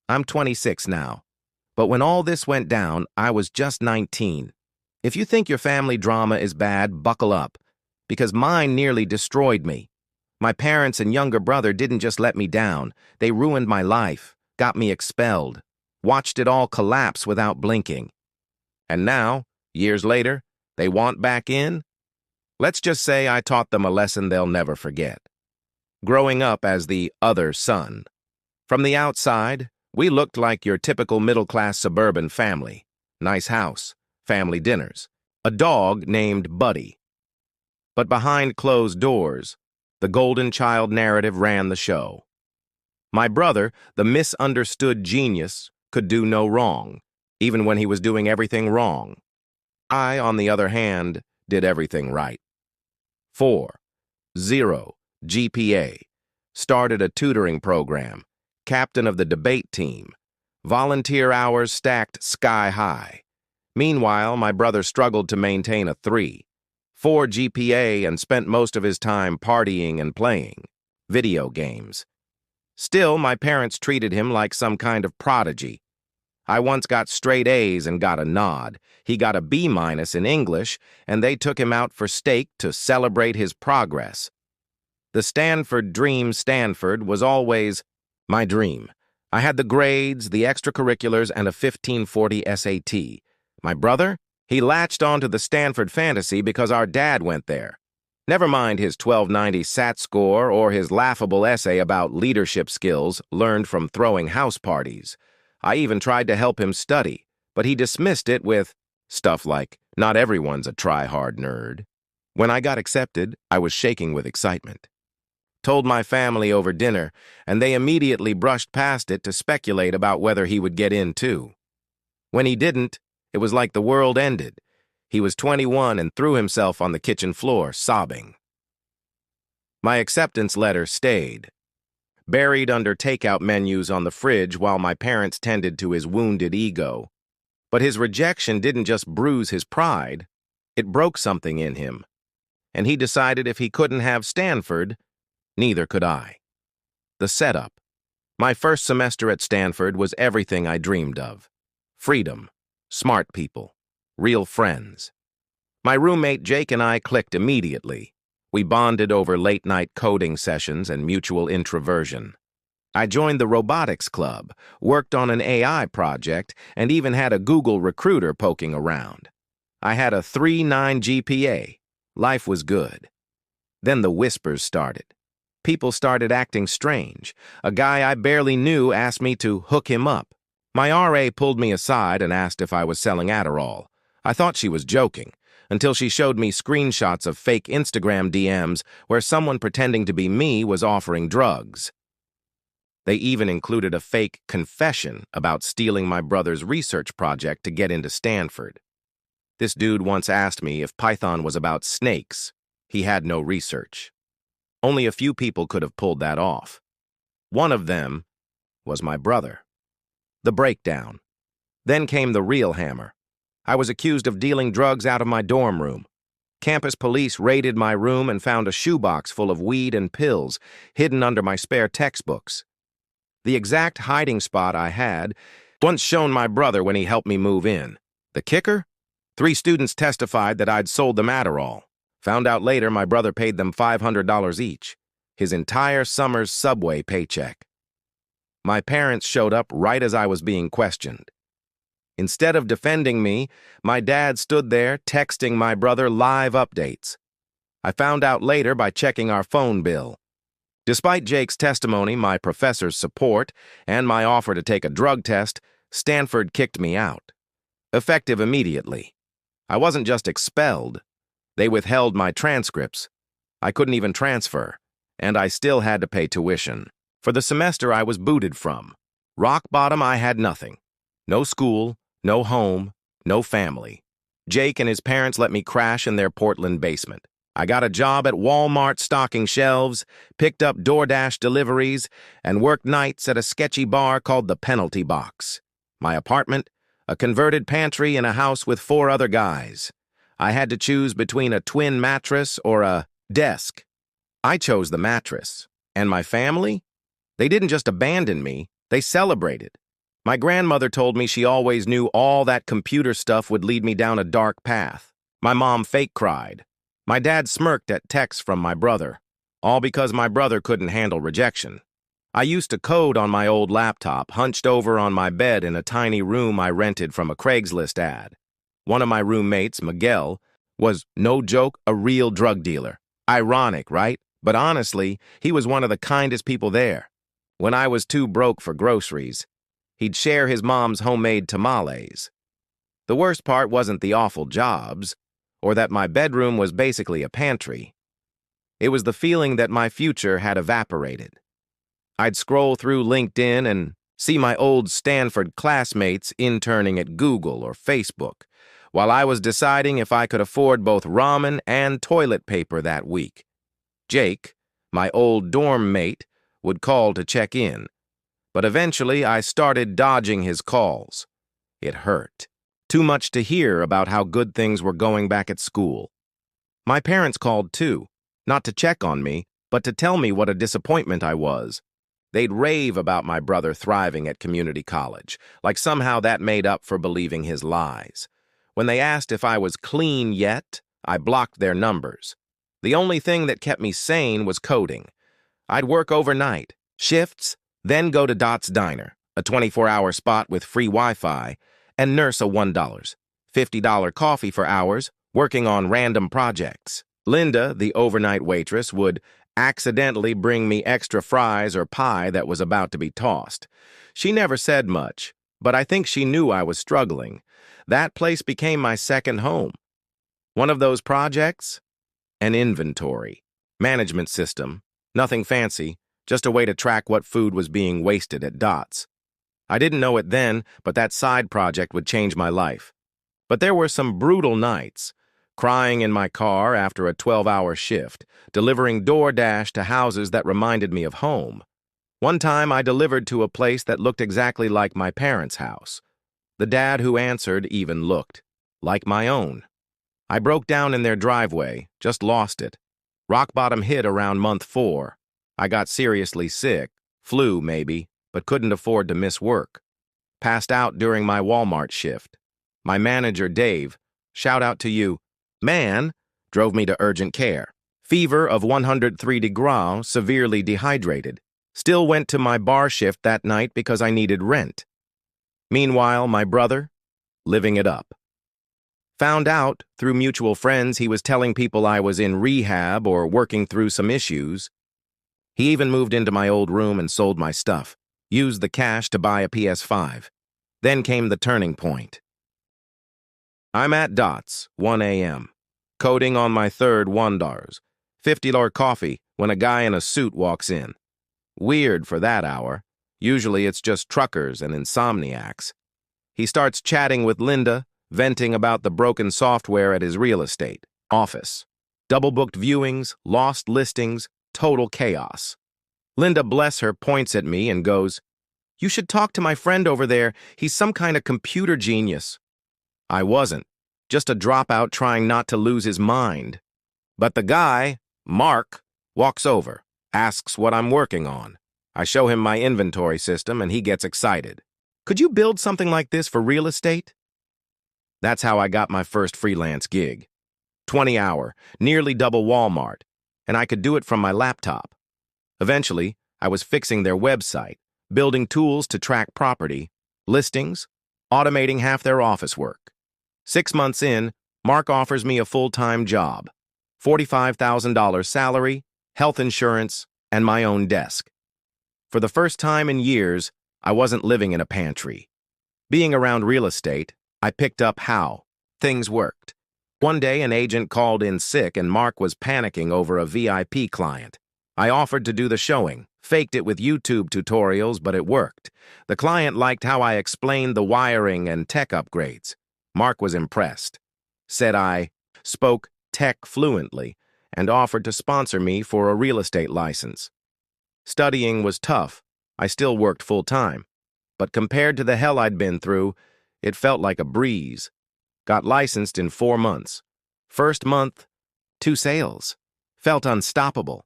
I'm 26 now. But when all this went down, I was just 19. If you think your family drama is bad, buckle up, because mine nearly destroyed me. My parents and younger brother didn't just let me down. They ruined my life, got me expelled, watched it all collapse without blinking. And now, years later, they want back in? Let's just say I taught them a lesson they'll never forget. Growing up as the other son. From the outside, we looked like your typical middle-class suburban family. Nice house, family dinners, a dog named Buddy. But behind closed doors, the golden child narrative ran the show. My brother, the misunderstood genius, could do no wrong, even when he was doing everything wrong. I, on the other hand, did everything right. 4.0 GPA, started a tutoring program, captain of the debate team, volunteer hours stacked sky high. Meanwhile, my brother struggled to maintain a 3.4 GPA and spent most of his time partying and playing video games. Still, my parents treated him like some kind of prodigy. I once got straight A's and got a nod. He got a B- in English, and they took him out for steak to celebrate his progress. The Stanford dream Stanford was always my dream. I had the grades, the extracurriculars, and a 1540 SAT. My brother? He latched onto the Stanford fantasy because our dad went there. Never mind his 1290 SAT score or his laughable essay about leadership skills learned from throwing house parties. I even tried to help him study, but he dismissed it with stuff like, "Not everyone's a try-hard nerd." When I got accepted, I was shaking with excitement. Told my family over dinner, and they immediately brushed past it to speculate about whether he would get in too. When he didn't, it was like the world ended. He was 21 and threw himself on the kitchen floor, sobbing. My acceptance letter stayed, buried under takeout menus on the fridge while my parents tended to his wounded ego. But his rejection didn't just bruise his pride, it broke something in him. And he decided if he couldn't have Stanford, neither could I. The setup. My first semester at Stanford was everything I dreamed of. Freedom, smart people, real friends. My roommate Jake and I clicked immediately. We bonded over late-night coding sessions and mutual introversion. I joined the robotics club, worked on an AI project, and even had a Google recruiter poking around. I had a 3.9 GPA. Life was good. Then the whispers started. People started acting strange. A guy I barely knew asked me to hook him up. My RA pulled me aside and asked if I was selling Adderall. I thought she was joking, until she showed me screenshots of fake Instagram DMs where someone pretending to be me was offering drugs. They even included a fake confession about stealing my brother's research project to get into Stanford. This dude once asked me if Python was about snakes. He had no research. Only a few people could have pulled that off. One of them was my brother. The breakdown. Then came the real hammer. I was accused of dealing drugs out of my dorm room. Campus police raided my room and found a shoebox full of weed and pills hidden under my spare textbooks. The exact hiding spot I had once shown my brother when he helped me move in. The kicker? 3 students testified that I'd sold them Adderall. Found out later my brother paid them $500 each, his entire summer's Subway paycheck. My parents showed up right as I was being questioned. Instead of defending me, my dad stood there texting my brother live updates. I found out later by checking our phone bill. Despite Jake's testimony, my professor's support, and my offer to take a drug test, Stanford kicked me out. Effective immediately. I wasn't just expelled. They withheld my transcripts. I couldn't even transfer, and I still had to pay tuition. For the semester I was booted from. Rock bottom, I had nothing. No school, no home, no family. Jake and his parents let me crash in their Portland basement. I got a job at Walmart stocking shelves, picked up DoorDash deliveries, and worked nights at a sketchy bar called the Penalty Box. My apartment, a converted pantry in a house with 4 other guys. I had to choose between a twin mattress or a desk. I chose the mattress. And my family? They didn't just abandon me, they celebrated. My grandmother told me she always knew all that computer stuff would lead me down a dark path. My mom fake cried. My dad smirked at texts from my brother, all because my brother couldn't handle rejection. I used to code on my old laptop, hunched over on my bed in a tiny room I rented from a Craigslist ad. One of my roommates, Miguel, was, no joke, a real drug dealer. Ironic, right? But honestly, he was one of the kindest people there. When I was too broke for groceries, he'd share his mom's homemade tamales. The worst part wasn't the awful jobs, or that my bedroom was basically a pantry. It was the feeling that my future had evaporated. I'd scroll through LinkedIn and see my old Stanford classmates interning at Google or Facebook, while I was deciding if I could afford both ramen and toilet paper that week. Jake, my old dorm mate, would call to check in, but eventually I started dodging his calls. It hurt. Too much to hear about how good things were going back at school. My parents called too, not to check on me, but to tell me what a disappointment I was. They'd rave about my brother thriving at community college, like somehow that made up for believing his lies. When they asked if I was clean yet, I blocked their numbers. The only thing that kept me sane was coding. I'd work overnight, shifts, then go to Dot's Diner, a 24-hour spot with free Wi-Fi, and nurse a $1, $50 coffee for hours, working on random projects. Linda, the overnight waitress, would accidentally bring me extra fries or pie that was about to be tossed. She never said much, but I think she knew I was struggling. That place became my second home. One of those projects? An inventory. Management system. Nothing fancy, just a way to track what food was being wasted at Dots. I didn't know it then, but that side project would change my life. But there were some brutal nights, crying in my car after a 12-hour shift, delivering DoorDash to houses that reminded me of home. One time I delivered to a place that looked exactly like my parents' house. The dad who answered even looked like my own. I broke down in their driveway, just lost it. Rock bottom hit around month 4. I got seriously sick, flu maybe, but couldn't afford to miss work. Passed out during my Walmart shift. My manager, Dave, shout out to you, man, drove me to urgent care. Fever of 103 degrees, severely dehydrated. Still went to my bar shift that night because I needed rent. Meanwhile, my brother, living it up. Found out, through mutual friends, he was telling people I was in rehab or working through some issues. He even moved into my old room and sold my stuff, used the cash to buy a PS5. Then came the turning point. I'm at Dots, 1 a.m., coding on my third $1, $50 coffee when a guy in a suit walks in. Weird for that hour. Usually it's just truckers and insomniacs. He starts chatting with Linda, venting about the broken software at his real estate office. Double-booked viewings, lost listings, total chaos. Linda, bless her, points at me and goes, "You should talk to my friend over there. He's some kind of computer genius." I wasn't, just a dropout trying not to lose his mind. But the guy, Mark, walks over, asks what I'm working on. I show him my inventory system and he gets excited. "Could you build something like this for real estate?" That's how I got my first freelance gig. 20-hour, nearly double Walmart, and I could do it from my laptop. Eventually, I was fixing their website, building tools to track property, listings, automating half their office work. 6 months in, Mark offers me a full-time job, $45,000 salary, health insurance, and my own desk. For the first time in years, I wasn't living in a pantry. Being around real estate, I picked up how things worked. One day, an agent called in sick and Mark was panicking over a VIP client. I offered to do the showing, faked it with YouTube tutorials, but it worked. The client liked how I explained the wiring and tech upgrades. Mark was impressed. Said I spoke tech fluently and offered to sponsor me for a real estate license. Studying was tough. I still worked full-time. But compared to the hell I'd been through, it felt like a breeze. Got licensed in 4 months. First month, 2 sales. Felt unstoppable.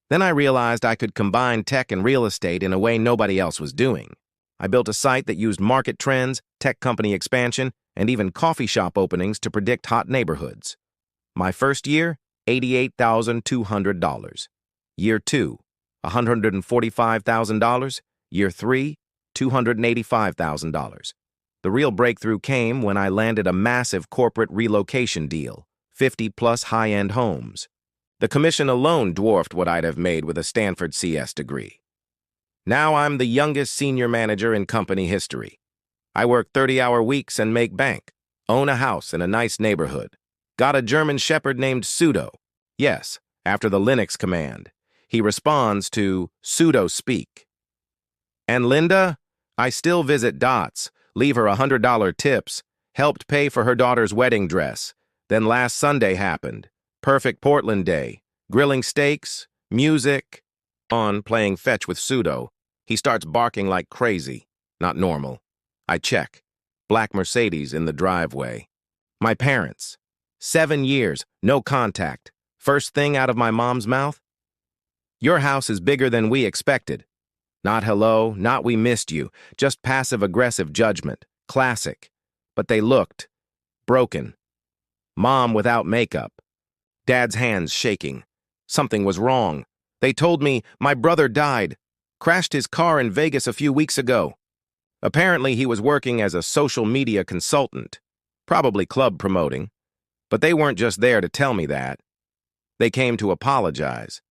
Then I realized I could combine tech and real estate in a way nobody else was doing. I built a site that used market trends, tech company expansion, and even coffee shop openings to predict hot neighborhoods. My first year, $88,200. Year 2, $145,000. Year 3, $285,000. The real breakthrough came when I landed a massive corporate relocation deal, 50-plus high-end homes. The commission alone dwarfed what I'd have made with a Stanford CS degree. Now I'm the youngest senior manager in company history. I work 30-hour weeks and make bank, own a house in a nice neighborhood. Got a German shepherd named Pseudo. Yes, after the Linux command. He responds to pseudo speak. And Linda? I still visit Dots, leave her $100 tips, helped pay for her daughter's wedding dress. Then last Sunday happened. Perfect Portland day. Grilling steaks, music. On playing fetch with Pseudo. He starts barking like crazy. Not normal. I check. Black Mercedes in the driveway. My parents. 7 years, no contact. First thing out of my mom's mouth? Your house is bigger than we expected. Not hello, not we missed you, just passive-aggressive judgment. Classic. But they looked broken. Mom without makeup. Dad's hands shaking. Something was wrong. They told me my brother died. Crashed his car in Vegas a few weeks ago. Apparently he was working as a social media consultant. Probably club promoting. But they weren't just there to tell me that. They came to apologize.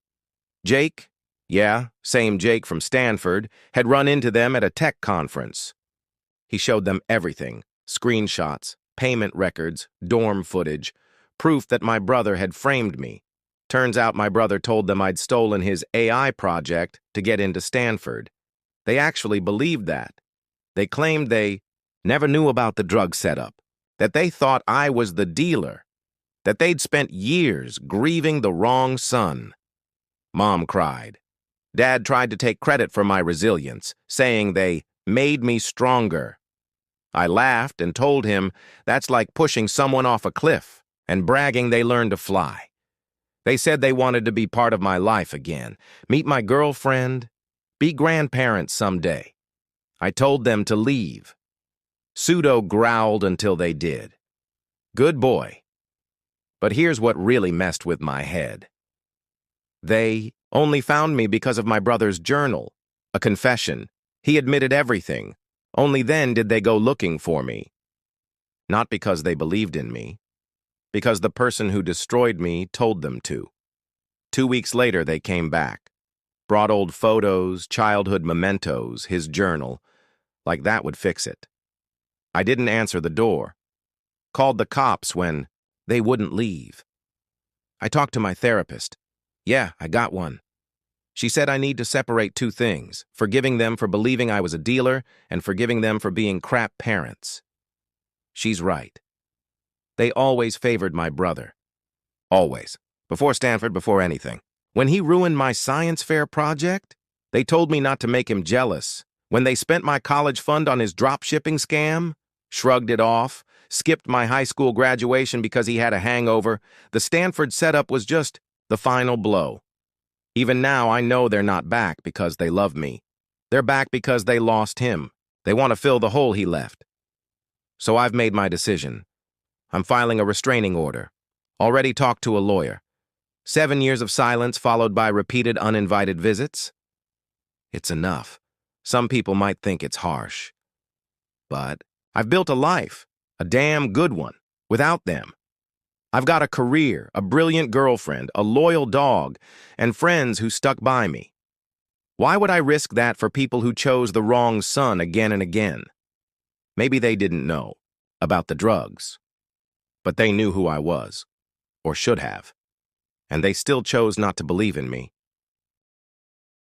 Jake, yeah, same Jake from Stanford, had run into them at a tech conference. He showed them everything, screenshots, payment records, dorm footage, proof that my brother had framed me. Turns out my brother told them I'd stolen his AI project to get into Stanford. They actually believed that. They claimed they never knew about the drug setup, that they thought I was the dealer, that they'd spent years grieving the wrong son. Mom cried. Dad tried to take credit for my resilience, saying they made me stronger. I laughed and told him that's like pushing someone off a cliff and bragging they learned to fly. They said they wanted to be part of my life again, meet my girlfriend, be grandparents someday. I told them to leave. Pseudo growled until they did. Good boy. But here's what really messed with my head. They only found me because of my brother's journal, a confession. He admitted everything. Only then did they go looking for me. Not because they believed in me, because the person who destroyed me told them to. 2 weeks later, they came back. Brought old photos, childhood mementos, his journal. Like that would fix it. I didn't answer the door. Called the cops when they wouldn't leave. I talked to my therapist. Yeah, I got one. She said I need to separate two things, forgiving them for believing I was a dealer and forgiving them for being crap parents. She's right. They always favored my brother. Always. Before Stanford, before anything. When he ruined my science fair project, they told me not to make him jealous. When they spent my college fund on his drop-shipping scam, shrugged it off, skipped my high school graduation because he had a hangover, the Stanford setup was just the final blow. Even now, I know they're not back because they love me. They're back because they lost him. They want to fill the hole he left. So I've made my decision. I'm filing a restraining order. Already talked to a lawyer. 7 years of silence followed by repeated uninvited visits. It's enough. Some people might think it's harsh. But I've built a life, a damn good one, without them. I've got a career, a brilliant girlfriend, a loyal dog, and friends who stuck by me. Why would I risk that for people who chose the wrong son again and again? Maybe they didn't know about the drugs, but they knew who I was, or should have, and they still chose not to believe in me.